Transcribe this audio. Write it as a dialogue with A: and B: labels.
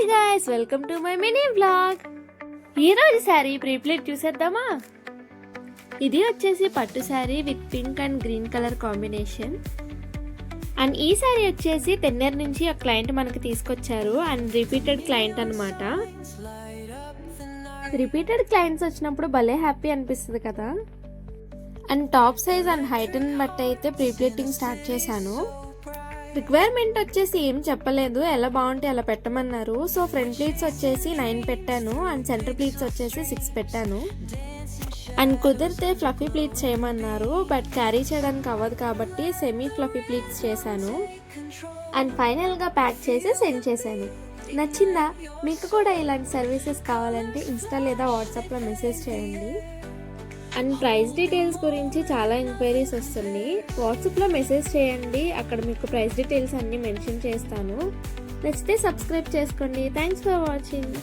A: Hi guys, welcome to my mini vlog. ఈరోజు శారీ ప్రీప్లేట్ చూసేద్దామా. ఇది వచ్చేసి పట్టు sari with pink and green colour combination. And ఈ శారీ వచ్చేసి తెన్నేరు నుంచి ఒక క్లయింట్ మనకి తీసుకొచ్చారు అండ్ రిపీటెడ్ క్లయింట్ అనమాట. రిపీటెడ్ క్లయింట్స్ వచ్చినప్పుడు భలే హ్యాపీ అనిపిస్తుంది కదా. అండ్ టాప్ సైజ్ అండ్ హైట్ని బట్టి అయితే ప్రీప్లేటింగ్ స్టార్ట్ చేశాను. రిక్వైర్మెంట్ వచ్చేసి ఏం చెప్పలేదు, ఎలా బాగుంటే అలా పెట్టమన్నారు. సో ఫ్రంట్ ప్లీట్స్ వచ్చేసి 9 పెట్టాను అండ్ సెంటర్ ప్లీట్స్ వచ్చేసి 6 పెట్టాను. అండ్ కుదిరితే ఫ్లఫీ ప్లీట్స్ చేయమన్నారు, బట్ క్యారీ చేయడానికి అవ్వదు కాబట్టి సెమీ ఫ్లఫీ ప్లీట్స్ చేశాను. అండ్ ఫైనల్గా ప్యాక్ చేసి సెండ్ చేశాను. నచ్చిందా? మీకు కూడా ఇలాంటి సర్వీసెస్ కావాలంటే ఇన్స్టా లేదా వాట్సాప్లో మెసేజ్ చేయండి. అండ్ ప్రైస్ డీటెయిల్స్ గురించి చాలా ఎంక్వైరీస్ వస్తుంది. వాట్సాప్లో మెసేజ్ చేయండి, అక్కడ మీకు ప్రైస్ డీటెయిల్స్ అన్నీ మెన్షన్ చేస్తాను. నచ్చితే సబ్స్క్రైబ్ చేసుకోండి. Thanks for watching.